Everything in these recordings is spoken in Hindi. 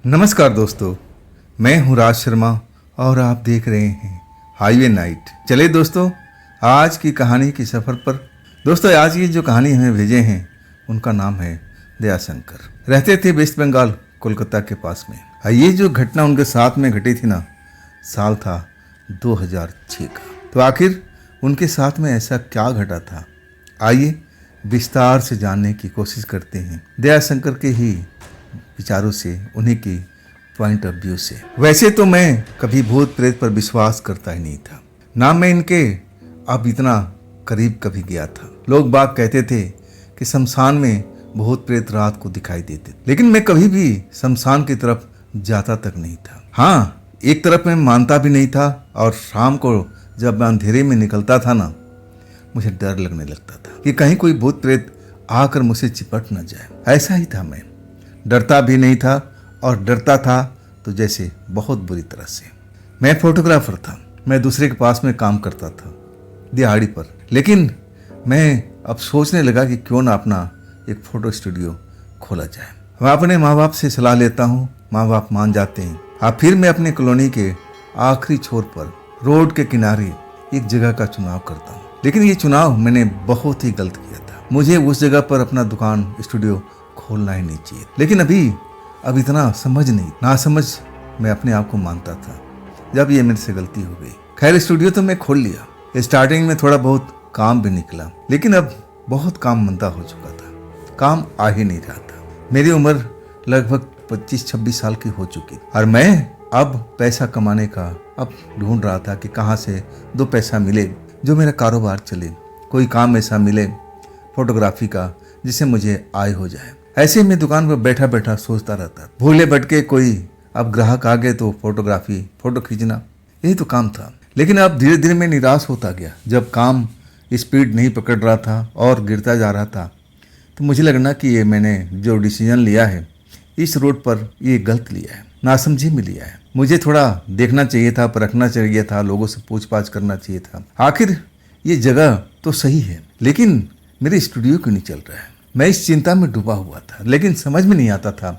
नमस्कार दोस्तों, मैं हूं राज शर्मा और आप देख रहे हैं हाईवे नाइट। चलिए दोस्तों, आज की कहानी के सफ़र पर। दोस्तों, आज की जो कहानी हमें भेजे हैं उनका नाम है दयाशंकर। रहते थे वेस्ट बंगाल, कोलकाता के पास में। ये जो घटना उनके साथ में घटी थी ना, साल था 2006 का। तो आखिर उनके साथ में ऐसा क्या घटा था, आइए विस्तार से जानने की कोशिश करते हैं दयाशंकर के ही विचारों से, उन्हीं की पॉइंट ऑफ व्यू से। वैसे तो मैं कभी भूत प्रेत पर विश्वास करता ही नहीं था, ना मैं इनके अब इतना करीब कभी गया था। लोग बाग कहते थे कि शमशान में भूत प्रेत रात को दिखाई देते, लेकिन मैं कभी भी शमशान की तरफ जाता तक नहीं था। हाँ, एक तरफ मैं मानता भी नहीं था, और शाम को जब मैं अंधेरे में निकलता था ना, मुझे डर लगने लगता था कि कहीं कोई भूत प्रेत आकर मुझसे चिपट न जाए। ऐसा ही था, मैं डरता भी नहीं था, और डरता था तो जैसे बहुत बुरी तरह से। मैं फोटोग्राफर था, मैं दूसरे के पास में काम करता था दिहाड़ी पर, लेकिन मैं अब सोचने लगा कि क्यों ना अपना एक फ़ोटो स्टूडियो खोला जाए। मैं अपने माँ बाप से सलाह लेता हूँ, माँ बाप मान जाते हैं। फिर मैं अपने कॉलोनी के आखिरी छोर पर रोड के किनारे एक जगह का चुनाव करता हूँ। लेकिन ये चुनाव मैंने बहुत ही गलत किया था। मुझे उस जगह पर अपना दुकान स्टूडियो खोलना ही नहीं चाहिए, लेकिन अब इतना समझ नहीं, ना समझ मैं अपने आप को मानता था जब ये मेरे से गलती हो गई। खैर, स्टूडियो तो मैं खोल लिया। स्टार्टिंग में थोड़ा बहुत काम भी निकला, लेकिन अब बहुत काम मंदा हो चुका था, काम आ ही नहीं रहा था। मेरी उम्र लगभग 25-26 साल की हो चुकी, और मैं अब पैसा कमाने का अब ढूंढ रहा था कि कहाँ से 2 पैसा मिले जो मेरा कारोबार चले, कोई काम ऐसा मिले फोटोग्राफी का जिससे मुझे आय हो जाए। ऐसे मैं दुकान पर बैठा बैठा सोचता रहता, भूले भटके कोई अब ग्राहक आ गए तो फोटोग्राफी, फोटो खींचना, यही तो काम था। लेकिन अब धीरे धीरे मैं निराश होता गया। जब काम स्पीड नहीं पकड़ रहा था और गिरता जा रहा था, तो मुझे लगना कि ये मैंने जो डिसीजन लिया है इस रोड पर, ये गलत लिया है, नासमझी में लिया है। मुझे थोड़ा देखना चाहिए था, परखना चाहिए था, लोगों से पूछ पाछ करना चाहिए था। आखिर ये जगह तो सही है, लेकिन मेरे स्टूडियो क्यों नहीं चल रहा है। मैं इस चिंता में डूबा हुआ था, लेकिन समझ में नहीं आता था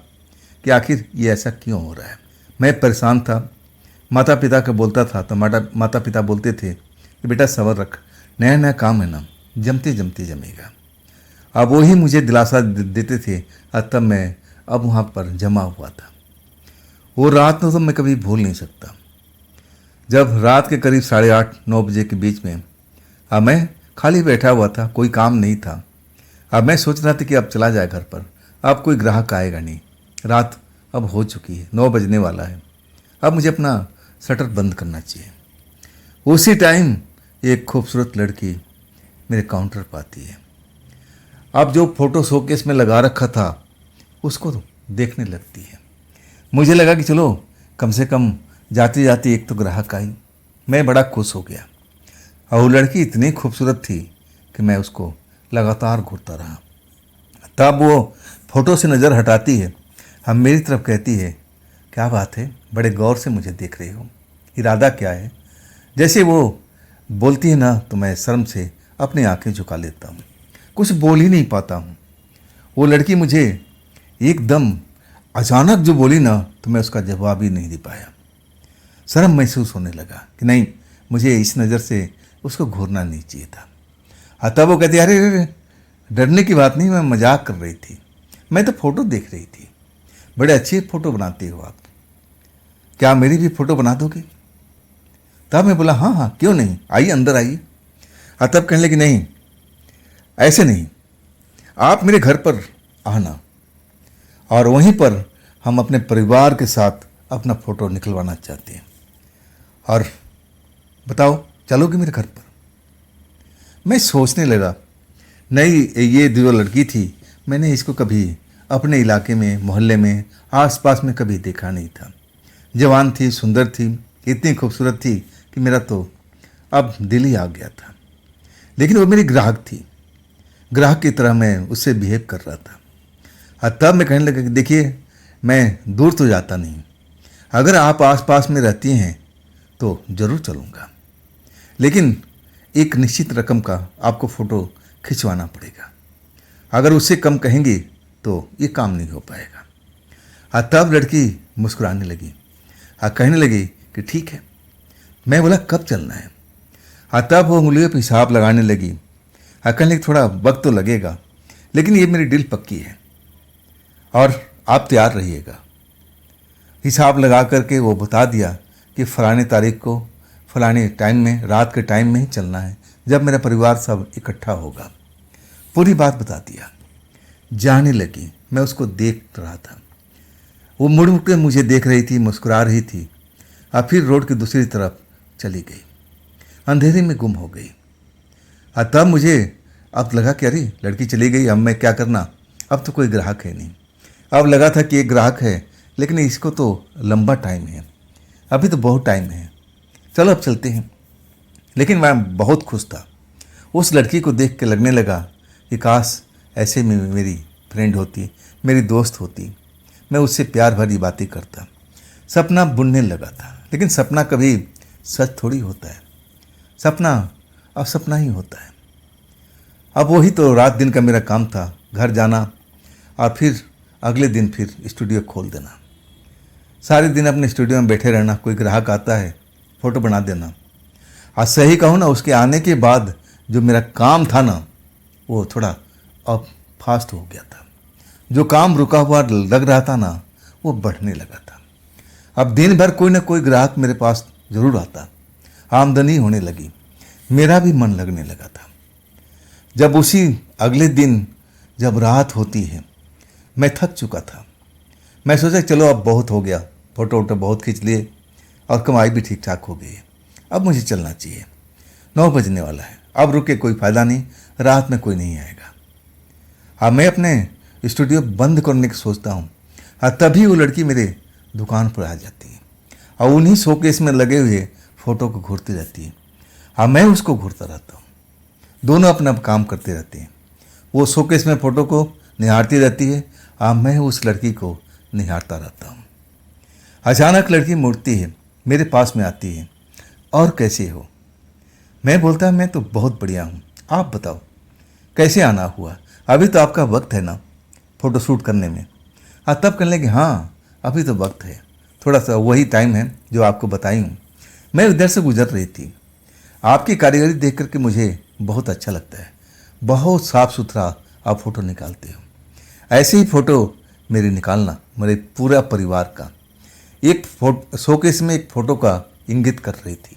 कि आखिर ये ऐसा क्यों हो रहा है। मैं परेशान था। माता पिता का बोलता था तो माता पिता बोलते थे कि बेटा सब्र रख, नया नया काम है ना, जमते जमते जमेगा। अब वही मुझे दिलासा देते थे, और तब मैं अब वहाँ पर जमा हुआ था। वो रात तो मैं कभी भूल नहीं सकता, जब रात के करीब 8:30-9 बजे के बीच में अब मैं खाली बैठा हुआ था, कोई काम नहीं था। अब मैं सोच रहा था कि अब चला जाए घर पर, अब कोई ग्राहक आएगा नहीं, रात अब हो चुकी है, 9 बजने वाला है, अब मुझे अपना शटर बंद करना चाहिए। उसी टाइम एक खूबसूरत लड़की मेरे काउंटर पर आती है। अब जो फोटो शोकेस में लगा रखा था उसको देखने लगती है। मुझे लगा कि चलो कम से कम जाते जाते एक तो ग्राहक आई। मैं बड़ा खुश हो गया, और वो लड़की इतनी खूबसूरत थी कि मैं उसको लगातार घूरता रहा। तब वो फोटो से नज़र हटाती है, हम मेरी तरफ कहती है, क्या बात है, बड़े गौर से मुझे देख रही हो, इरादा क्या है। जैसे वो बोलती है ना, तो मैं शर्म से अपनी आंखें झुका लेता हूँ, कुछ बोल ही नहीं पाता हूँ। वो लड़की मुझे एकदम अचानक जो बोली ना, तो मैं उसका जवाब ही नहीं दे पाया। शर्म महसूस होने लगा कि नहीं, मुझे इस नज़र से उसको घूरना नहीं चाहिए था। तब वो कहती, अरे डरने की बात नहीं, मैं मजाक कर रही थी, मैं तो फ़ोटो देख रही थी, बड़े अच्छी फ़ोटो बनाते हो आप, क्या मेरी भी फ़ोटो बना दोगे। तब मैं बोला, हाँ हाँ क्यों नहीं, आइए अंदर आइए। तब कहने लगी, नहीं ऐसे नहीं, आप मेरे घर पर आना, और वहीं पर हम अपने परिवार के साथ अपना फ़ोटो निकलवाना चाहते हैं, और बताओ चलोगे मेरे घर पर। मैं सोचने लगा, नहीं ये जो लड़की थी, मैंने इसको कभी अपने इलाके में, मोहल्ले में, आसपास में कभी देखा नहीं था। जवान थी, सुंदर थी, इतनी खूबसूरत थी कि मेरा तो अब दिल ही आ गया था। लेकिन वो मेरी ग्राहक थी, ग्राहक की तरह मैं उससे बिहेव कर रहा था। तब मैं कहने लगा कि देखिए, मैं दूर तो जाता नहीं, अगर आप आसपास में रहती हैं तो ज़रूर चलूँगा, लेकिन एक निश्चित रकम का आपको फ़ोटो खिंचवाना पड़ेगा। अगर उससे कम कहेंगी तो ये काम नहीं हो पाएगा। तब लड़की मुस्कुराने लगी और कहने लगी कि ठीक है। मैं बोला कब चलना है? तब वो उंगलियों पर हिसाब लगाने लगी और कहने लगी थोड़ा वक्त तो लगेगा, लेकिन ये मेरी डील पक्की है और आप तैयार रहिएगा। हिसाब लगा करके वो बता दिया कि फलाने तारीख को फलाने टाइम में, रात के टाइम में ही चलना है, जब मेरा परिवार सब इकट्ठा होगा। पूरी बात बता दिया। जाने लगी। मैं उसको देख रहा था। वो मुड़ मुड़ के मुझे देख रही थी, मुस्कुरा रही थी और फिर रोड की दूसरी तरफ चली गई, अंधेरे में गुम हो गई। और तब मुझे अब लगा कि अरे लड़की चली गई, अब मैं क्या करना? अब तो कोई ग्राहक है नहीं। अब लगा था कि एक ग्राहक है, लेकिन इसको तो लंबा टाइम है, अभी तो बहुत टाइम है, चलो अब चलते हैं। लेकिन मैं बहुत खुश था। उस लड़की को देख के लगने लगा कि काश ऐसे में मेरी फ्रेंड होती, मेरी दोस्त होती, मैं उससे प्यार भरी बातें करता। सपना बुनने लगा था, लेकिन सपना कभी सच थोड़ी होता है। सपना अब सपना ही होता है। अब वही तो रात दिन का मेरा काम था, घर जाना और फिर अगले दिन फिर स्टूडियो खोल देना। सारे दिन अपने स्टूडियो में बैठे रहना, कोई ग्राहक आता है फ़ोटो बना देना। आज सही कहूँ ना, उसके आने के बाद जो मेरा काम था ना, वो थोड़ा अब फास्ट हो गया था। जो काम रुका हुआ लग रहा था ना, वो बढ़ने लगा था। अब दिन भर कोई ना कोई ग्राहक मेरे पास ज़रूर आता, आमदनी होने लगी, मेरा भी मन लगने लगा था। जब उसी अगले दिन जब रात होती है, मैं थक चुका था। मैं सोचा चलो अब बहुत हो गया, फ़ोटो वोटो बहुत खींच लिए और कमाई भी ठीक ठाक हो गई है, अब मुझे चलना चाहिए। 9 बजने वाला है, अब रुके कोई फ़ायदा नहीं, रात में कोई नहीं आएगा। अब मैं अपने स्टूडियो बंद करने की सोचता हूँ और तभी वो लड़की मेरे दुकान पर आ जाती है और उन्हीं शोकेस में लगे हुए फ़ोटो को घूरती रहती है और मैं उसको घूरता रहता हूँ। दोनों अपना काम करते रहते हैं। वो शोकेस में फ़ोटो को निहारती रहती है और मैं उस लड़की को निहारता रहता हूँ। अचानक लड़की मुड़ती है, मेरे पास में आती है, और कैसे हो? मैं बोलता मैं तो बहुत बढ़िया हूँ, आप बताओ कैसे आना हुआ? अभी तो आपका वक्त है ना फ़ोटो शूट करने में? तब कहने लगे हाँ अभी तो वक्त है, थोड़ा सा वही टाइम है जो आपको बताई हूँ। मैं उधर से गुजर रही थी। आपकी कारीगरी देख करके मुझे बहुत अच्छा लगता है, बहुत साफ़ सुथरा आप फ़ोटो निकालते हो। ऐसे ही फ़ोटो मेरे निकालना, मेरे पूरा परिवार का। एक शोकेस में एक फ़ोटो का इंगित कर रही थी,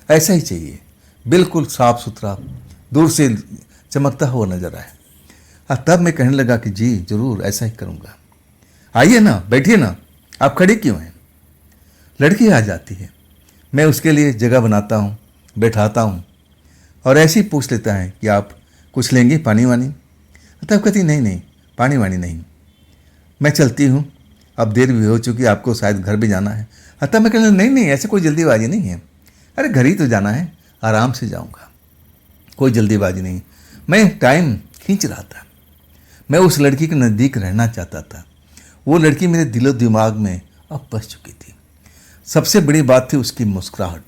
ऐसा ही चाहिए, बिल्कुल साफ़ सुथरा, दूर से चमकता हुआ नजर आए। तब मैं कहने लगा कि जी ज़रूर ऐसा ही करूँगा। आइए ना, बैठिए ना, आप खड़े क्यों हैं? लड़की आ जाती है, मैं उसके लिए जगह बनाता हूँ, बैठाता हूँ और ऐसे ही पूछ लेता है कि आप कुछ लेंगे, पानी वानी? तब कहती नहीं नहीं, पानी वानी नहीं, मैं चलती हूँ, अब देर भी हो चुकी, आपको शायद घर भी जाना है। तब मैं कहने नहीं नहीं, ऐसे कोई जल्दीबाजी नहीं है, अरे घर ही तो जाना है, आराम से जाऊँगा, कोई जल्दीबाजी नहीं। मैं टाइम खींच रहा था, मैं उस लड़की के नज़दीक रहना चाहता था। वो लड़की मेरे दिलो दिमाग में अब बस चुकी थी। सबसे बड़ी बात थी उसकी मुस्कुराहट।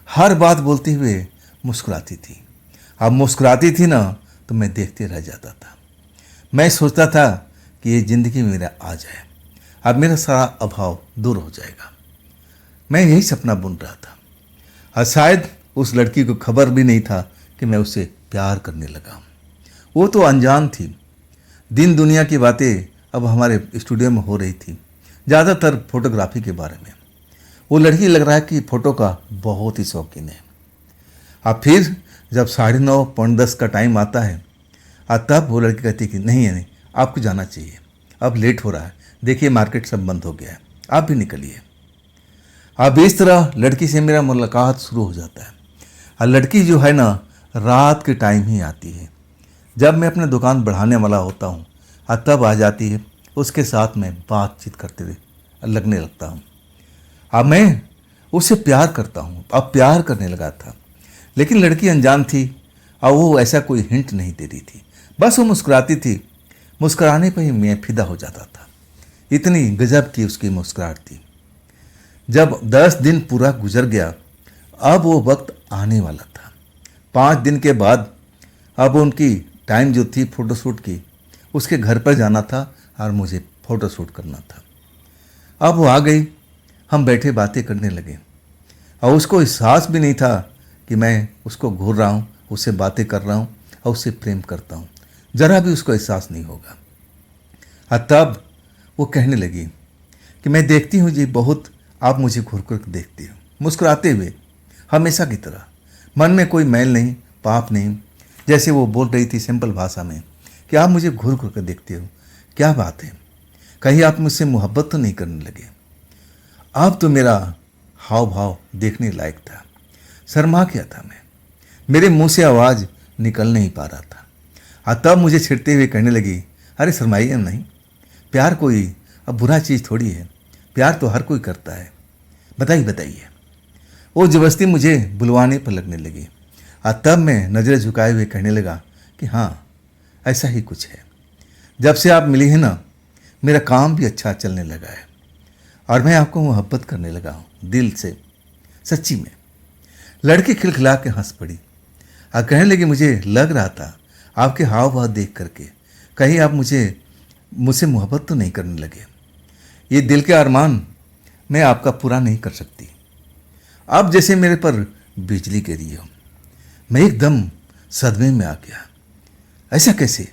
हर बात बोलते हुए मुस्कुराती थी। अब मुस्कुराती थी ना तो मैं देखते रह जाता था। मैं सोचता था कि ये ज़िंदगी मेरा आ जाए, अब मेरा सारा अभाव दूर हो जाएगा। मैं यही सपना बुन रहा था और शायद उस लड़की को खबर भी नहीं था कि मैं उससे प्यार करने लगा हूँ। वो तो अनजान थी। दिन दुनिया की बातें अब हमारे स्टूडियो में हो रही थी, ज़्यादातर फोटोग्राफी के बारे में। वो लड़की लग रहा है कि फ़ोटो का बहुत ही शौकीन है। अब फिर जब 9:30 पौने 10 का टाइम आता है तब वो लड़की कहती कि नहीं है नहीं, आपको जाना चाहिए, अब लेट हो रहा है, देखिए मार्केट सब बंद हो गया है, आप भी निकलिए। अब इस तरह लड़की से मेरा मुलाकात शुरू हो जाता है। और लड़की जो है ना, रात के टाइम ही आती है, जब मैं अपने दुकान बढ़ाने वाला होता हूँ तब आ जाती है। उसके साथ मैं बातचीत करते हुए लगने लगता हूँ। अब मैं उससे प्यार करता हूँ, अब प्यार करने लगा था। लेकिन लड़की अनजान थी और वो ऐसा कोई हिंट नहीं दे रही थी, बस वो मुस्कुराती थी। मुस्कुराने पर ही मैं फिदा हो जाता था, इतनी गजब की उसकी मुस्कुराहट थी। जब 10 दिन पूरा गुजर गया, अब वो वक्त आने वाला था। 5 दिन के बाद अब उनकी टाइम जो थी फ़ोटोशूट की, उसके घर पर जाना था और मुझे फ़ोटोशूट करना था। अब वो आ गई, हम बैठे बातें करने लगे और उसको एहसास भी नहीं था कि मैं उसको घूर रहा हूँ, उससे बातें कर रहा हूँ और उससे प्रेम करता हूँ। ज़रा भी उसको एहसास नहीं होगा। और तब वो कहने लगी कि मैं देखती हूँ जी, बहुत आप मुझे घूर कर देखती हो, मुस्कुराते हुए हमेशा की तरह, मन में कोई मैल नहीं, पाप नहीं। जैसे वो बोल रही थी सिंपल भाषा में कि आप मुझे घूर घूर कर देखते हो, क्या बात है, कहीं आप मुझसे मोहब्बत तो नहीं करने लगे। अब तो मेरा हाव भाव देखने लायक था। शर्मा गया था मैं, मेरे मुंह से आवाज़ निकल नहीं पा रहा था। और तब मुझे छिड़ते हुए कहने लगी, अरे शर्माइए नहीं, प्यार कोई अब बुरा चीज़ थोड़ी है, प्यार तो हर कोई करता है, बताइए बताइए। वो जबरदस्ती मुझे बुलवाने पर लगने लगी। और तब मैं नज़रें झुकाए हुए कहने लगा कि हाँ, ऐसा ही कुछ है। जब से आप मिली हैं ना, मेरा काम भी अच्छा चलने लगा है और मैं आपको मोहब्बत करने लगा हूँ दिल से, सच्ची में। लड़की खिलखिला के हंस पड़ी और कहने लगी, मुझे लग रहा था आपके हाव भाव देख करके कहीं आप मुझसे मोहब्बत तो नहीं करने लगे। ये दिल के अरमान मैं आपका पूरा नहीं कर सकती। आप जैसे मेरे पर बिजली गिरी हो। मैं एकदम सदमे में आ गया। ऐसा कैसे?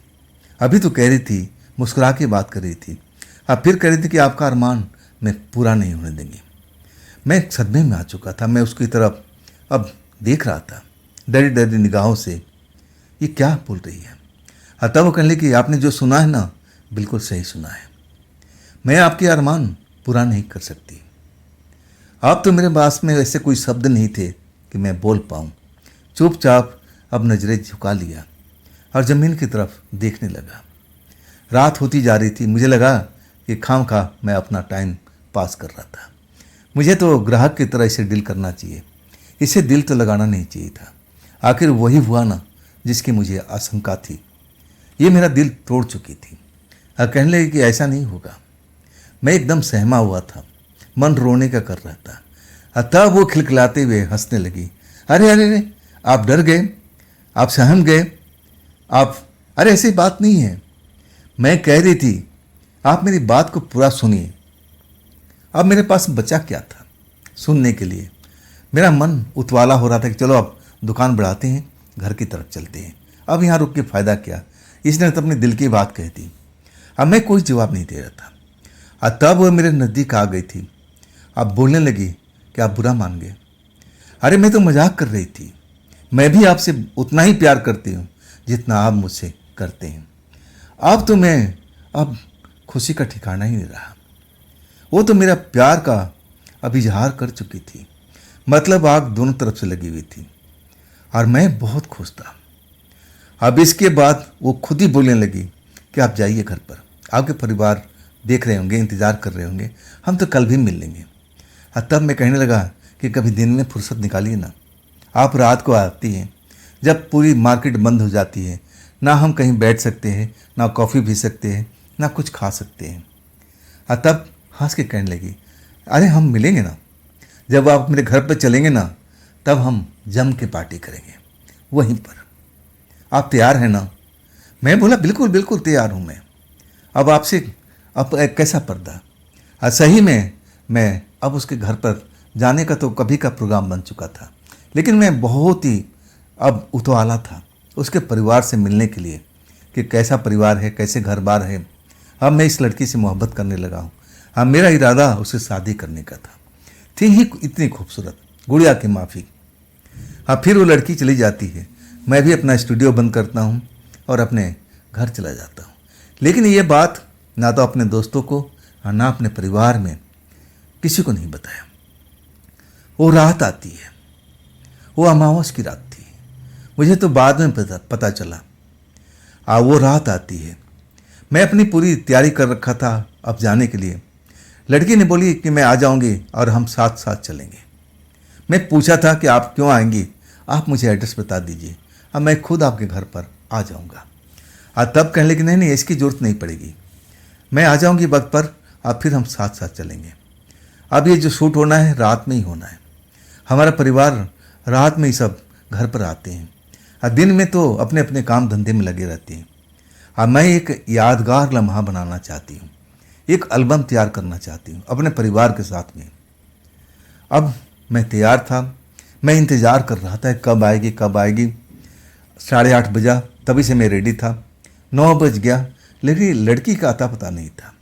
अभी तो कह रही थी, मुस्कुरा के बात कर रही थी, अब फिर कह रही थी कि आपका अरमान मैं पूरा नहीं होने देंगी। मैं सदमे में आ चुका था। मैं उसकी तरफ अब देख रहा था डरी डरी निगाहों से, ये क्या बोल रही है। तब वो कहने लगी कि आपने जो सुना है ना, बिल्कुल सही सुना है। मैं आपके अरमान पूरा नहीं कर सकती। अब तो मेरे पास में ऐसे कोई शब्द नहीं थे कि मैं बोल पाऊँ। चुपचाप अब नजरें झुका लिया और ज़मीन की तरफ देखने लगा। रात होती जा रही थी। मुझे लगा कि खामखा मैं अपना टाइम पास कर रहा था। मुझे तो ग्राहक की तरह इसे डील करना चाहिए, इसे दिल तो लगाना नहीं चाहिए था। आखिर वही हुआ ना जिसकी मुझे आशंका थी। ये मेरा दिल तोड़ चुकी थी। कहने लगी कि ऐसा नहीं होगा। मैं एकदम सहमा हुआ था, मन रोने का कर रहा था। तब वो खिलखिलाते हुए हंसने लगी। अरे अरे अरे, आप डर गए, आप सहम गए, आप, अरे ऐसी बात नहीं है। मैं कह रही थी आप मेरी बात को पूरा सुनिए। अब मेरे पास बचा क्या था सुनने के लिए। मेरा मन उतवाला हो रहा था कि चलो अब दुकान बढ़ाते हैं, घर की तरफ चलते हैं। अब यहाँ रुक के फ़ायदा क्या। इसने तो अपने दिल की बात कह दी। अब मैं कोई जवाब नहीं दे रहा था। और तब वो मेरे नज़दीक आ गई थी। अब बोलने लगी कि आप बुरा मान गए। अरे मैं तो मजाक कर रही थी। मैं भी आपसे उतना ही प्यार करती हूँ जितना आप मुझसे करते हैं। अब तो मैं अब खुशी का ठिकाना ही नहीं रहा। वो तो मेरा प्यार का अब इजहार कर चुकी थी। मतलब आग दोनों तरफ से लगी हुई थी और मैं बहुत खुश था। अब इसके बाद वो खुद ही बोलने लगी कि आप जाइए घर पर, आपके परिवार देख रहे होंगे, इंतज़ार कर रहे होंगे, हम तो कल भी मिल लेंगे। और तब मैं कहने लगा कि कभी दिन में फुर्सत निकालिए ना। आप रात को आती हैं जब पूरी मार्केट बंद हो जाती है, ना हम कहीं बैठ सकते हैं, ना कॉफ़ी पी सकते हैं, ना कुछ खा सकते हैं। और तब हंस के कहने लगी, अरे हम मिलेंगे ना, जब आप मेरे घर पर चलेंगे ना, तब हम जम के पार्टी करेंगे वहीं पर। आप तैयार हैं ना? मैं बोला बिल्कुल बिल्कुल तैयार हूँ मैं। अब आपसे अब कैसा पर्दा। सही में मैं अब उसके घर पर जाने का तो कभी का प्रोग्राम बन चुका था, लेकिन मैं बहुत ही अब उतवाला था उसके परिवार से मिलने के लिए कि कैसा परिवार है, कैसे घर बार है। अब मैं इस लड़की से मोहब्बत करने लगा हूँ। अब मेरा इरादा उससे शादी करने का था। थी ही इतनी खूबसूरत, गुड़िया की माफ़ी। अब फिर वो लड़की चली जाती है, मैं भी अपना स्टूडियो बंद करता हूँ और अपने घर चला जाता हूँ। लेकिन ये बात ना तो अपने दोस्तों को और ना अपने परिवार में किसी को नहीं बताया। वो रात आती है, वो अमावस की रात थी। मुझे तो बाद में पता चला। वो रात आती है। मैं अपनी पूरी तैयारी कर रखा था अब जाने के लिए। लड़की ने बोली कि मैं आ जाऊंगी और हम साथ साथ चलेंगे। मैं पूछा था कि आप क्यों आएंगी, आप मुझे एड्रेस बता दीजिए, अब मैं खुद आपके घर पर आ जाऊंगा। तब कहने लगी नहीं इसकी ज़रूरत नहीं पड़ेगी, मैं आ जाऊंगी वक्त पर, अब फिर हम साथ साथ चलेंगे। अब ये जो शूट होना है रात में ही होना है। हमारा परिवार रात में ही सब घर पर आते हैं और दिन में तो अपने अपने काम धंधे में लगे रहते हैं। अब मैं एक यादगार लम्हा बनाना चाहती हूँ, एक एल्बम तैयार करना चाहती हूँ अपने परिवार के साथ में। अब मैं तैयार था, मैं इंतज़ार कर रहा था कब आएगी कब आएगी। 8:30 बजा, तभी से मैं रेडी था। 9 बज गया, लेकिन लड़की का अता पता नहीं था।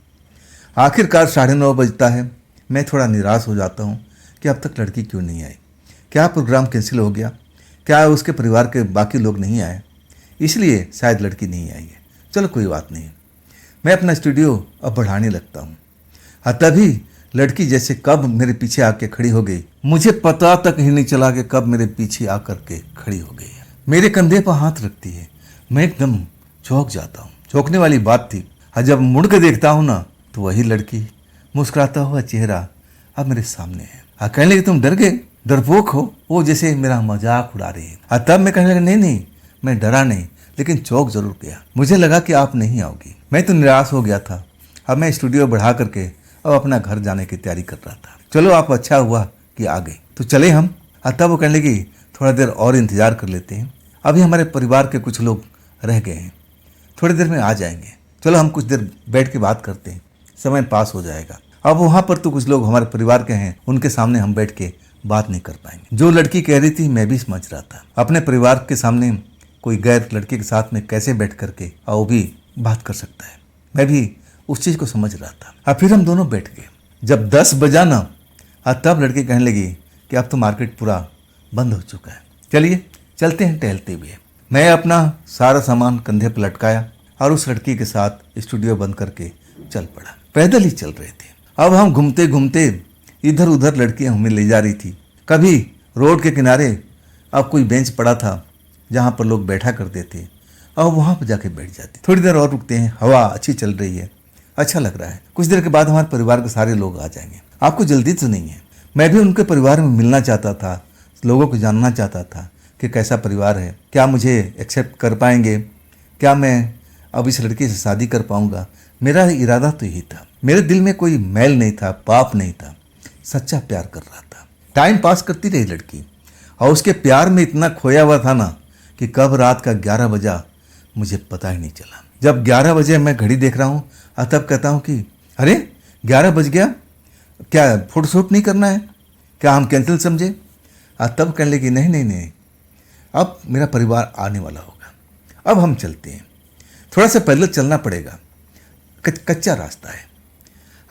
आखिरकार 9:30 बजता है। मैं थोड़ा निराश हो जाता हूँ कि अब तक लड़की क्यों नहीं आई। क्या प्रोग्राम कैंसिल हो गया? क्या उसके परिवार के बाकी लोग नहीं आए, इसलिए शायद लड़की नहीं आई है। चलो कोई बात नहीं। मैं अपना स्टूडियो अब बढ़ाने लगता हूँ। तभी लड़की जैसे कब मेरे पीछे आके खड़ी हो गई, मुझे पता तक ही नहीं चला कि कब मेरे पीछे आकर के खड़ी हो गई। मेरे कंधे पर हाथ रखती है। मैं एकदम चौंक जाता हूँ। चौंकने वाली बात थी, जब मुड़ के देखता हूँ ना, तो वही लड़की मुस्कुराता हुआ चेहरा अब मेरे सामने है। कहने लगी तुम डर गए, डरपोक हो, वो जैसे मेरा मजाक उड़ा रही है। तब मैं कहने लगा नहीं, मैं डरा नहीं, लेकिन चौंक जरूर गया। मुझे लगा कि आप नहीं आओगी। मैं तो निराश हो गया था। अब मैं स्टूडियो बढ़ा करके अब अपना घर जाने की तैयारी कर रहा था। चलो आप अच्छा हुआ कि आ गए, तो चले हम। तब वो कहने लगी थोड़ा देर और इंतजार कर लेते हैं, अभी हमारे परिवार के कुछ लोग रह गए हैं, थोड़ी देर में आ जाएंगे। चलो हम कुछ देर बैठ के बात करते हैं, समय पास हो जाएगा। अब वहाँ पर तो कुछ लोग हमारे परिवार के हैं, उनके सामने हम बैठ के बात नहीं कर पाएंगे। जो लड़की कह रही थी मैं भी समझ रहा था। अपने परिवार के सामने कोई गैर लड़के के साथ में कैसे बैठ करके वो भी बात कर सकता है, मैं भी उस चीज़ को समझ रहा था। अब फिर हम दोनों बैठ गए। जब 10 बजा ना, तब लड़की कहने लगी कि अब तो मार्केट पूरा बंद हो चुका है, चलिए चलते हैं टहलते हुए। मैं अपना सारा सामान कंधे पर लटकाया और उस लड़की के साथ स्टूडियो बंद करके चल पड़ा। पैदल ही चल रहे थे। अब हम घूमते घूमते इधर उधर लड़कियां हमें ले जा रही थी। कभी रोड के किनारे अब कोई बेंच पड़ा था जहाँ पर लोग बैठा करते थे, अब वहाँ पर जाके बैठ जाती। थोड़ी देर और रुकते हैं, हवा अच्छी चल रही है, अच्छा लग रहा है। कुछ देर के बाद हमारे परिवार के सारे लोग आ जाएंगे। आपको जल्दी तो नहीं है। मैं भी उनके परिवार में मिलना चाहता था, लोगों को जानना चाहता था कि कैसा परिवार है, क्या मुझे एक्सेप्ट कर पाएंगे, क्या मैं अब इस लड़की से शादी कर पाऊंगा। मेरा इरादा तो यही था। मेरे दिल में कोई मैल नहीं था, पाप नहीं था, सच्चा प्यार कर रहा था। टाइम पास करती रही लड़की, और उसके प्यार में इतना खोया हुआ था ना कि कब रात का 11 बजा मुझे पता ही नहीं चला। जब 11 बजे मैं घड़ी देख रहा हूँ, तब कहता हूँ कि अरे 11 बज गया, क्या फोटोशूट नहीं करना है, क्या हम कैंसिल समझे? तब कहने लगी नहीं नहीं नहीं, अब मेरा परिवार आने वाला होगा, अब हम चलते हैं। थोड़ा सा पैदल चलना पड़ेगा, कच्चा रास्ता है।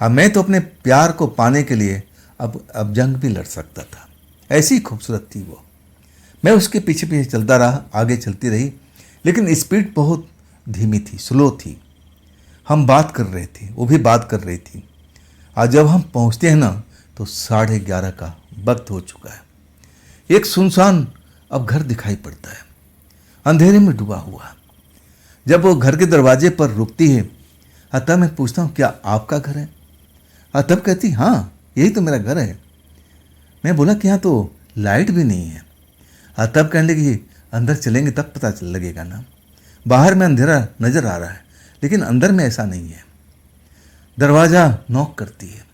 मैं तो अपने प्यार को पाने के लिए अब जंग भी लड़ सकता था, ऐसी खूबसूरत थी वो। मैं उसके पीछे पीछे चलता रहा, आगे चलती रही, लेकिन स्पीड बहुत धीमी थी, स्लो थी। हम बात कर रहे थे, वो भी बात कर रही थी। आज जब हम पहुंचते हैं ना, तो 11:30 का वक्त हो चुका है। एक सुनसान अब घर दिखाई पड़ता है, अंधेरे में डूबा हुआ। जब वो घर के दरवाजे पर रुकती है, तब मैं पूछता हूँ क्या आपका घर है? तब कहती हाँ यही तो मेरा घर है। मैं बोला कि यहाँ तो लाइट भी नहीं है। तब कहने लगी अंदर चलेंगे तब पता चल लगेगा ना, बाहर में अंधेरा नजर आ रहा है लेकिन अंदर में ऐसा नहीं है। दरवाज़ा नॉक करती है।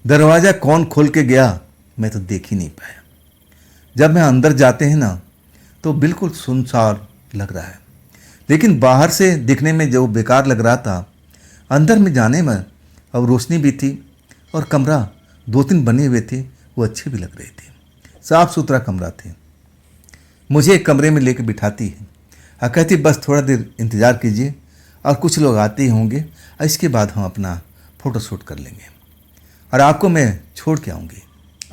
दरवाज़ा कौन खोल के गया मैं तो देख ही नहीं पाया। जब मैं अंदर जाते हैं ना, तो बिल्कुल सुनसान लग रहा है, लेकिन बाहर से दिखने में जो बेकार लग रहा था, अंदर में जाने में अब रोशनी भी थी और कमरा 2-3 बने हुए थे, वो अच्छे भी लग रहे थे, साफ सुथरा कमरा थे। मुझे एक कमरे में लेकर बिठाती है, कहती बस थोड़ा देर इंतज़ार कीजिए और कुछ लोग आते ही होंगे, इसके बाद हम अपना फ़ोटो शूट कर लेंगे और आपको मैं छोड़ के आऊँगी,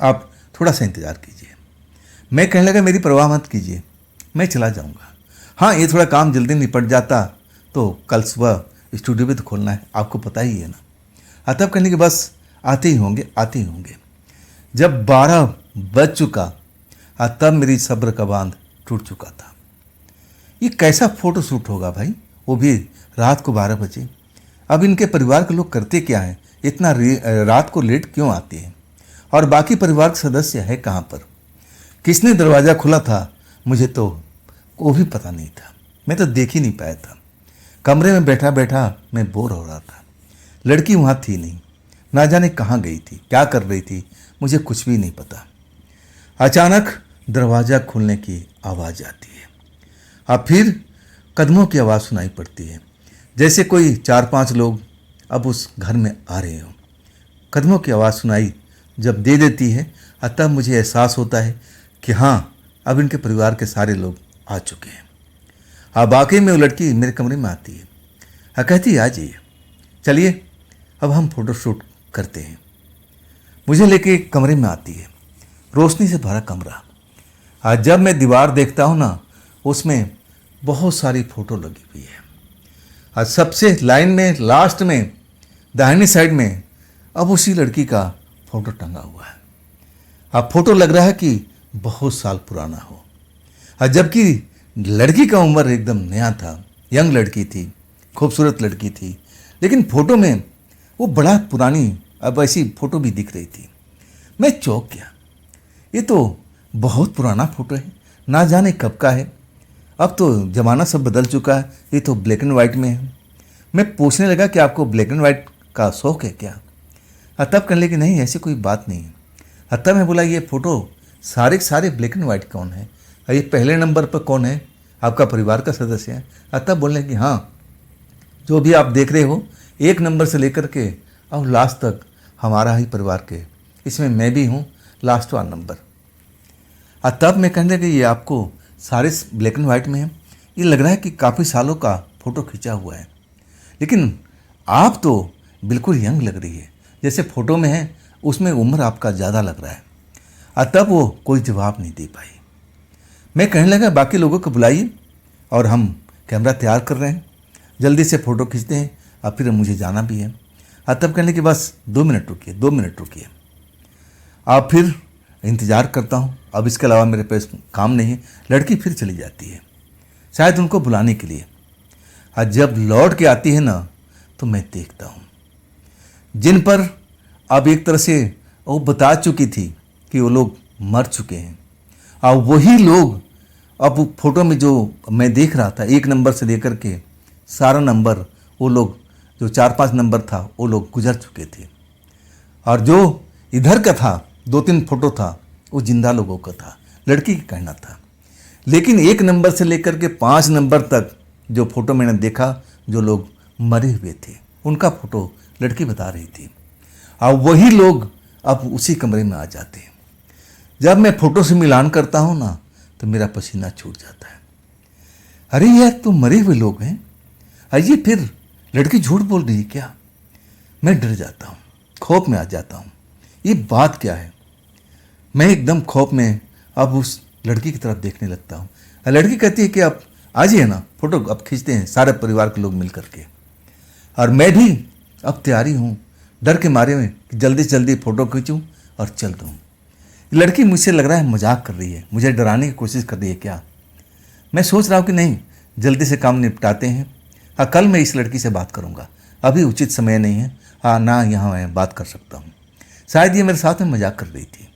आप थोड़ा सा इंतज़ार कीजिए। मैं कहने लगा मेरी परवाह मत कीजिए, मैं चला जाऊँगा। हाँ ये थोड़ा काम जल्दी निपट जाता तो कल सुबह स्टूडियो भी तो खोलना है, आपको पता ही है ना। तब कहने के बस आते ही होंगे। जब 12 बज चुका, तब मेरी सब्र का बांध टूट चुका था। ये कैसा फोटो शूट होगा भाई, वो भी रात को 12 बजे। अब इनके परिवार के लोग करते क्या हैं, इतना रात को लेट क्यों आते हैं, और बाकी परिवार के सदस्य है कहाँ पर, किसने दरवाज़ा खुला था, मुझे तो वो भी पता नहीं था। मैं तो देख ही नहीं पाया था। कमरे में बैठा बैठा मैं बोर हो रहा था। लड़की वहाँ थी नहीं, ना जाने कहाँ गई थी, क्या कर रही थी, मुझे कुछ भी नहीं पता। अचानक दरवाज़ा खुलने की आवाज़ आती है, अब फिर कदमों की आवाज़ सुनाई पड़ती है, जैसे कोई 4-5 लोग अब उस घर में आ रहे हो। कदमों की आवाज़ सुनाई जब दे देती है, तब मुझे एहसास होता है कि हाँ, अब इनके परिवार के सारे लोग आ चुके हैं। अब वाकई में वो लड़की मेरे कमरे में आती है, कहती है आ जाइए, चलिए अब हम फोटोशूट करते हैं। मुझे लेके कमरे में आती है, रोशनी से भरा कमरा। आज जब मैं दीवार देखता हूँ ना, उसमें बहुत सारी फ़ोटो लगी हुई है। आज सबसे लाइन में लास्ट में दाहिनी साइड में अब उसी लड़की का फ़ोटो टंगा हुआ है। अब फ़ोटो लग रहा है कि बहुत साल पुराना हो, और जबकि लड़की का उम्र एकदम नया था, यंग लड़की थी, खूबसूरत लड़की थी, लेकिन फ़ोटो में वो बड़ा पुरानी अब ऐसी फ़ोटो भी दिख रही थी। मैं चौंक गया, ये तो बहुत पुराना फ़ोटो है, ना जाने कब का है। अब तो ज़माना सब बदल चुका है, ये तो ब्लैक एंड वाइट में है। मैं पूछने लगा कि आपको ब्लैक एंड वाइट का शौक़ है क्या? तब कहने लगे नहीं, ऐसी कोई बात नहीं है। तब मैं बोला ये फ़ोटो सारे के सारे ब्लैक एंड वाइट कौन है, और ये पहले नंबर पर कौन है, आपका परिवार का सदस्य है? तब बोलने कि हाँ, जो भी आप देख रहे हो 1 नंबर से लेकर के और लास्ट तक हमारा ही परिवार के, इसमें मैं भी हूँ लास्ट वाला नंबर। तब मैं कहने लगे ये आपको सारे ब्लैक एंड वाइट में है, ये लग रहा है कि काफ़ी सालों का फ़ोटो खींचा हुआ है, लेकिन आप तो बिल्कुल यंग लग रही है, जैसे फ़ोटो में है उसमें उम्र आपका ज़्यादा लग रहा है। तब वो कोई जवाब नहीं दे पाई। मैं कहने लगा बाकी लोगों को बुलाइए, और हम कैमरा तैयार कर रहे हैं, जल्दी से फ़ोटो खींचते हैं, और फिर मुझे जाना भी है। तब कहने कि बस 2 मिनट रुकिए, 2 मिनट रुकिए। आप फिर इंतज़ार करता हूँ, अब इसके अलावा मेरे पास काम नहीं है। लड़की फिर चली जाती है, शायद उनको बुलाने के लिए। और जब लौट के आती है ना, तो मैं देखता हूँ जिन पर अब एक तरह से वो बता चुकी थी कि वो लोग मर चुके हैं, और वही लोग अब फोटो में जो मैं देख रहा था 1 नंबर से लेकर के सारा नंबर, वो लोग जो 4-5 नंबर था वो लोग गुजर चुके थे, और जो इधर का था 2-3 फोटो था वो जिंदा लोगों का था, लड़की का कहना था। लेकिन 1 नंबर से लेकर के 5 नंबर तक जो फोटो मैंने देखा, जो लोग मरे हुए थे उनका फोटो लड़की बता रही थी, और वही लोग अब उसी कमरे में आ जाते हैं। जब मैं फ़ोटो से मिलान करता हूँ ना, तो मेरा पसीना छूट जाता है। अरे यार, तो मरे हुए लोग हैं, आइए फिर लड़की झूठ बोल रही है क्या? मैं डर जाता हूँ, खौफ में आ जाता हूँ, ये बात क्या है? मैं एकदम खौफ में अब उस लड़की की तरफ देखने लगता हूँ। लड़की कहती है कि आप आ जाइए ना, फ़ोटो अब खींचते हैं सारे परिवार के लोग मिल करके। और मैं भी अब तैयारी हूँ, डर के मारे में कि जल्दी से जल्दी फ़ोटो खींचूँ और चल दूँ। लड़की मुझसे लग रहा है मजाक कर रही है, मुझे डराने की कोशिश कर रही है क्या? मैं सोच रहा हूँ कि नहीं, जल्दी से काम निपटाते हैं। हाँ, कल मैं इस लड़की से बात करूँगा, अभी उचित समय नहीं है। हाँ ना, यहाँ मैं बात कर सकता हूँ। शायद ये मेरे साथ में मजाक कर रही थी,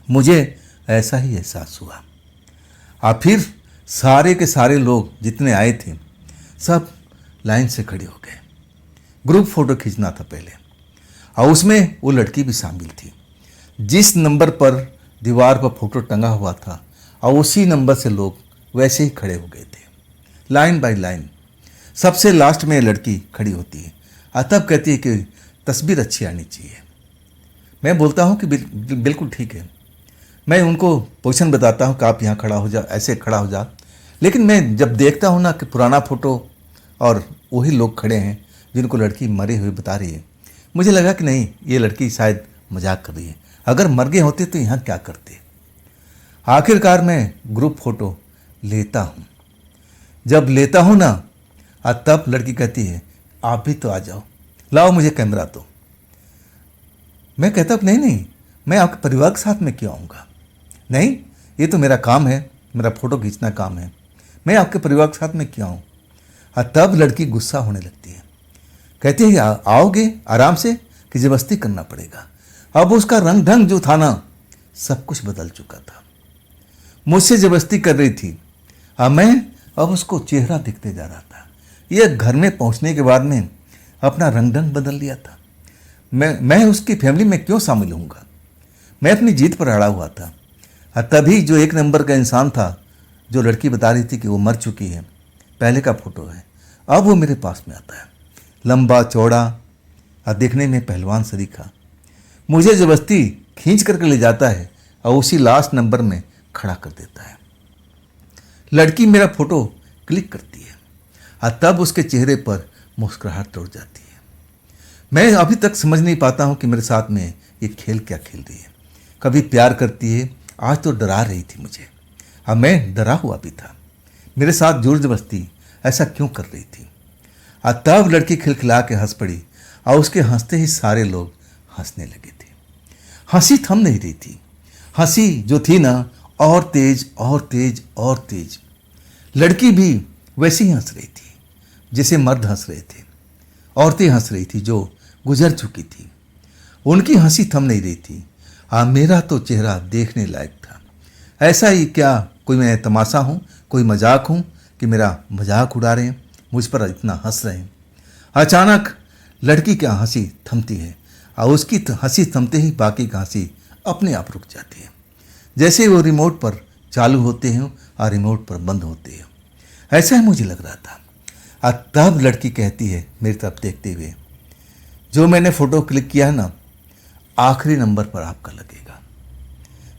मुझे ऐसा ही एहसास हुआ। फिर सारे के सारे लोग जितने आए थे सब लाइन से खड़े हो गए। ग्रुप फ़ोटो खींचना था पहले, और उसमें वो लड़की भी शामिल थी। जिस नंबर पर दीवार पर फ़ोटो टंगा हुआ था, और उसी नंबर से लोग वैसे ही खड़े हो गए थे, लाइन बाय लाइन। सबसे लास्ट में लड़की खड़ी होती है, और तब कहती है कि तस्वीर अच्छी आनी चाहिए। मैं बोलता हूँ कि बिल्कुल ठीक है। मैं उनको पोजीशन बताता हूँ कि आप यहाँ खड़ा हो जा, ऐसे खड़ा हो जा। लेकिन मैं जब देखता हूँ ना कि पुराना फ़ोटो और वही लोग खड़े हैं जिनको लड़की मरे हुए बता रही है, मुझे लगा कि नहीं, ये लड़की शायद मजाक कर रही है। अगर मर गए होते तो यहाँ क्या करते? आखिरकार मैं ग्रुप फ़ोटो लेता हूँ। जब लेता हूँ ना, तब लड़की कहती है आप भी तो आ जाओ, लाओ मुझे कैमरा दो। मैं कहता हूँ नहीं, मैं आपके परिवार के साथ में क्यों आऊँगा? नहीं, ये तो मेरा काम है, मेरा फ़ोटो खींचना काम है, मैं आपके परिवार के साथ में क्यों आऊँ? तब लड़की गुस्सा होने लगती है, कहती है आओगे आराम से कि ज़बरदस्ती करना पड़ेगा? अब उसका रंग ढंग जो था ना, सब कुछ बदल चुका था। मुझसे ज़बरदस्ती कर रही थी, मैं अब उसको चेहरा दिखते जा रहा था। यह घर में पहुंचने के बाद में अपना रंग ढंग बदल लिया था। मैं उसकी फैमिली में क्यों शामिल होऊंगा? मैं अपनी जीत पर अड़ा हुआ था। तभी जो 1 नंबर का इंसान था, जो लड़की बता रही थी कि वो मर चुकी है, पहले का फ़ोटो है, अब वो मेरे पास में आता है। लंबा चौड़ा और देखने में पहलवान सरीखा। मुझे जबरदस्ती खींच करके ले जाता है और उसी लास्ट नंबर में खड़ा कर देता है। लड़की मेरा फोटो क्लिक करती है और तब उसके चेहरे पर मुस्कुराहट दौड़ जाती है। मैं अभी तक समझ नहीं पाता हूँ कि मेरे साथ में ये खेल क्या खेल रही है। कभी प्यार करती है, आज तो डरा रही थी मुझे। अब मैं डरा हुआ भी था। मेरे साथ जोर जबरदस्ती ऐसा क्यों कर रही थी? और तब लड़की खिलखिला के हंस पड़ी और उसके हंसते ही सारे लोग हंसने लगे थे। हंसी थम नहीं रही थी। हंसी जो थी ना, और तेज और तेज और तेज। लड़की भी वैसी ही हंस रही थी जैसे मर्द हंस रहे थे। औरतें हंस रही थी जो गुजर चुकी थी। उनकी हंसी थम नहीं रही थी। मेरा तो चेहरा देखने लायक था। ऐसा ही क्या कोई मैं तमाशा हूँ, कोई मजाक हूँ कि मेरा मजाक उड़ा रहे हैं, मुझ पर इतना हंस रहे हैं? अचानक लड़की की हंसी थमती है और उसकी हंसी थमते ही बाकी की हंसी अपने आप रुक जाती है, जैसे वो रिमोट पर चालू होते हैं और रिमोट पर बंद होते हैं। ऐसा ही मुझे लग रहा था। और तब लड़की कहती है मेरी तरफ देखते हुए, जो मैंने फ़ोटो क्लिक किया है ना, आखिरी नंबर पर आपका लगेगा।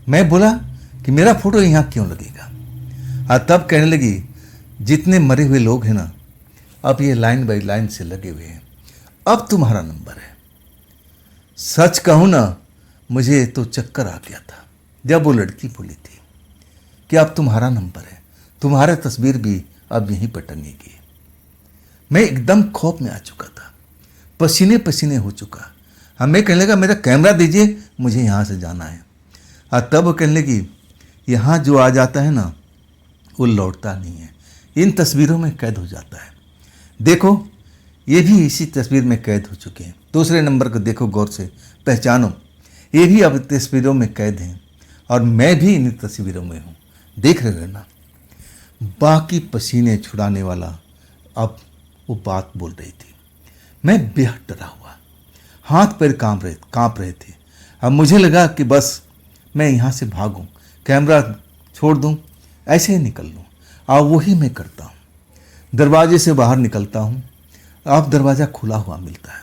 मैं बोला कि मेरा फ़ोटो यहाँ क्यों लगेगा? और तब कहने लगी, जितने मरे हुए लोग हैं ना, अब ये लाइन बाई लाइन से लगे हुए हैं, अब तुम्हारा नंबर है। सच कहूँ ना, मुझे तो चक्कर आ गया था जब वो लड़की बोली थी कि अब तुम्हारा नंबर है, तुम्हारा तस्वीर भी अब यहीं पर टंगेगी। मैं एकदम खौफ में आ चुका था, पसीने पसीने हो चुका। मैं कहने लगा, मेरा कैमरा दीजिए, मुझे यहाँ से जाना है। और तब वो कहने लगी, यहाँ जो आ जाता है ना, वो लौटता नहीं है, इन तस्वीरों में कैद हो जाता है। देखो, ये भी इसी तस्वीर में कैद हो चुके हैं। दूसरे नंबर को देखो गौर से, पहचानो, ये भी अब तस्वीरों में कैद हैं और मैं भी इन तस्वीरों में हूँ। देख रहे हो ना? बाकी पसीने छुड़ाने वाला अब वो बात बोल रही थी। मैं बेहद डरा हुआ, हाथ पैर कांप रहे थे। अब मुझे लगा कि बस मैं यहाँ से भागूं, कैमरा छोड़ दूं, ऐसे ही निकल लूं। और वही मैं करता हूँ। दरवाजे से बाहर निकलता हूँ, अब दरवाज़ा खुला हुआ मिलता है।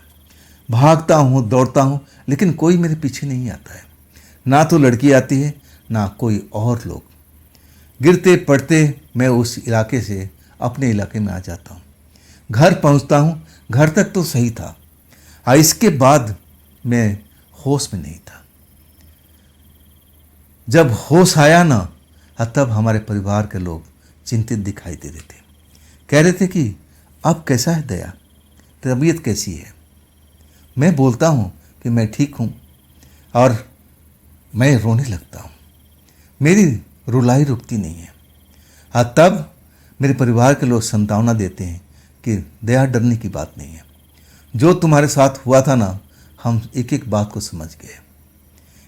भागता हूँ, दौड़ता हूँ, लेकिन कोई मेरे पीछे नहीं आता है। ना तो लड़की आती है, ना कोई और लोग। गिरते पड़ते मैं उस इलाके से अपने इलाके में आ जाता हूँ। घर पहुँचता हूँ। घर तक तो सही था, और इसके बाद मैं होश में नहीं था। जब होश आया ना, तब हमारे परिवार के लोग चिंतित दिखाई दे रहे थे। कह रहे थे कि अब कैसा है दया, तबीयत कैसी है? मैं बोलता हूँ कि मैं ठीक हूँ, और मैं रोने लगता हूँ। मेरी रुलाई रुकती नहीं है। और तब मेरे परिवार के लोग सांत्वना देते हैं कि दया, डरने की बात नहीं है। जो तुम्हारे साथ हुआ था ना, हम एक एक बात को समझ गए।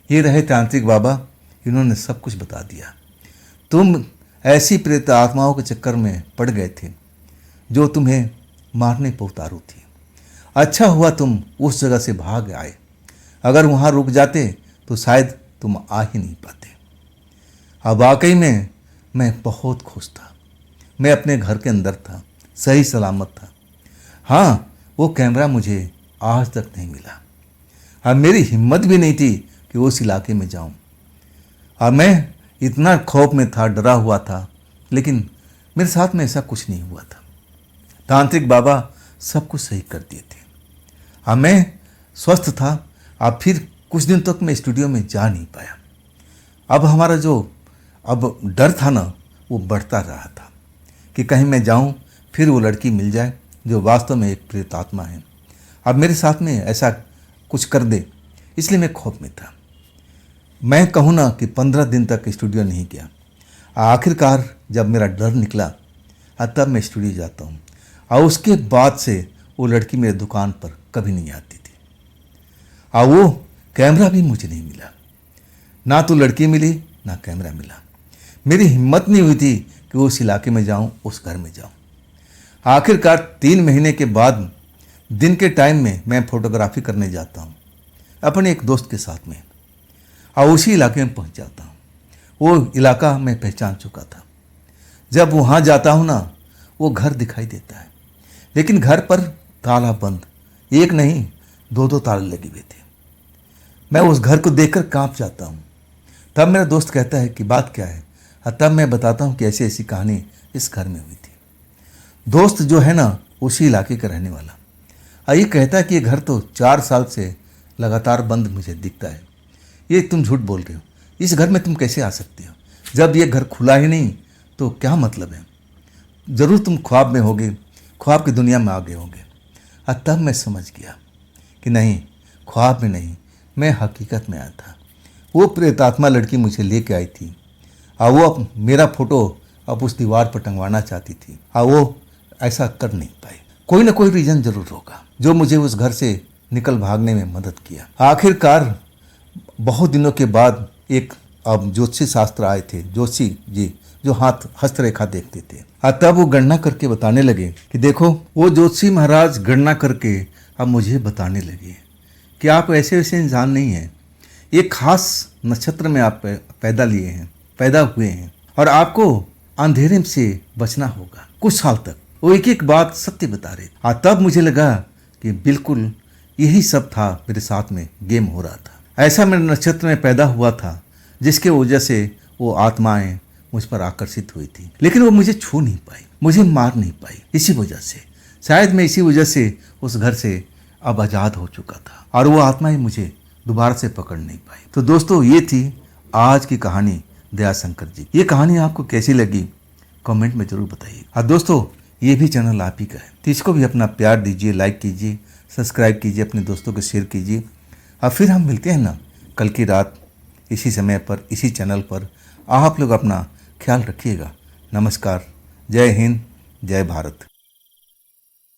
ये रहे तांत्रिक बाबा, इन्होंने सब कुछ बता दिया। तुम ऐसी प्रेत आत्माओं के चक्कर में पड़ गए थे जो तुम्हें मारने पर उतारू थी। अच्छा हुआ तुम उस जगह से भाग आए। अगर वहाँ रुक जाते तो शायद तुम आ ही नहीं पाते। अब वाकई में मैं बहुत खुश था। मैं अपने घर के अंदर था, सही सलामत था। हाँ, वो कैमरा मुझे आज तक नहीं मिला। अब मेरी हिम्मत भी नहीं थी कि उस इलाके में जाऊं। अब मैं इतना खौफ में था, डरा हुआ था, लेकिन मेरे साथ में ऐसा कुछ नहीं हुआ था। तांत्रिक बाबा सब कुछ सही कर दिए थे। अब मैं स्वस्थ था। अब फिर कुछ दिन तक मैं स्टूडियो में जा नहीं पाया। अब हमारा जो डर था ना, वो बढ़ता रहा था कि कहीं मैं जाऊं, फिर वो लड़की मिल जाए जो वास्तव में एक प्रेतात्मा है। अब मेरे साथ में ऐसा कुछ कर दे, इसलिए मैं खौफ में था। मैं कहूँ ना कि 15 दिन तक स्टूडियो नहीं गया। आखिरकार जब मेरा डर निकला, तब मैं स्टूडियो जाता हूँ। और उसके बाद से वो लड़की मेरे दुकान पर कभी नहीं आती थी। और वो कैमरा भी मुझे नहीं मिला। ना तो लड़की मिली, ना कैमरा मिला। मेरी हिम्मत नहीं हुई थी कि उस इलाके में जाऊँ, उस घर में जाऊँ। आखिरकार 3 महीने के बाद दिन के टाइम में मैं फोटोग्राफी करने जाता हूँ अपने एक दोस्त के साथ में, और उसी इलाके में पहुँच जाता हूँ। वो इलाका मैं पहचान चुका था। जब वहाँ जाता हूँ ना, वो घर दिखाई देता है, लेकिन घर पर ताला बंद। एक नहीं, दो ताले लगे हुए थे। मैं उस घर को देखकर कांप जाता हूँ। तब मेरा दोस्त कहता है कि बात क्या है, और तब मैं बताता हूँ कि ऐसी ऐसी कहानी इस घर में हुई थी। दोस्त जो है ना, उसी इलाके का रहने वाला, और ये कहता है कि ये घर तो 4 साल से लगातार बंद मुझे दिखता है। ये तुम झूठ बोल रहे हो, इस घर में तुम कैसे आ सकते हो? जब ये घर खुला ही नहीं तो क्या मतलब है? ज़रूर तुम ख्वाब में होगे, ख्वाब की दुनिया में आ गए होंगे। और तब मैं समझ गया कि नहीं, ख्वाब में नहीं, मैं हकीकत में आया था। वो प्रेतात्मा लड़की मुझे लेके आई थी, और वो अब मेरा फोटो अब उस दीवार पर टंगवाना चाहती थी, और वो ऐसा कर नहीं पाई। कोई ना कोई रीज़न ज़रूर होगा जो मुझे उस घर से निकल भागने में मदद किया। आखिरकार बहुत दिनों के बाद एक अब ज्योतिषी शास्त्र आए थे, जोशी जी, जो हाथ हस्तरेखा देखते थे। और तब वो गणना करके बताने लगे कि देखो, वो ज्योतिषी महाराज गणना करके अब मुझे बताने लगे कि आप ऐसे वैसे इंसान नहीं हैं, एक खास नक्षत्र में आप पैदा हुए हैं, और आपको अंधेरे से बचना होगा कुछ साल तक। वो एक एक बात सत्य बता रहे थे। और तब मुझे लगा कि बिल्कुल यही सब था, मेरे साथ में गेम हो रहा था। ऐसा मेरे नक्षत्र में पैदा हुआ था जिसके वजह से वो आत्माएं मुझ पर आकर्षित हुई थी, लेकिन वो मुझे छू नहीं पाई, मुझे मार नहीं पाई। इसी वजह से, शायद मैं इसी वजह से उस घर से अब आज़ाद हो चुका था, और वो आत्माएं मुझे दोबारा से पकड़ नहीं पाई। तो दोस्तों, ये थी आज की कहानी दयाशंकर जी। ये कहानी आपको कैसी लगी कमेंट में जरूर बताइए। और दोस्तों, ये भी चैनल आप ही का है, तो इसको भी अपना प्यार दीजिए, लाइक कीजिए, सब्सक्राइब कीजिए, अपने दोस्तों को शेयर कीजिए। और फिर हम मिलते हैं ना कल की रात इसी समय पर, इसी चैनल पर। आप लोग अपना ख्याल रखिएगा। नमस्कार, जय हिंद, जय भारत।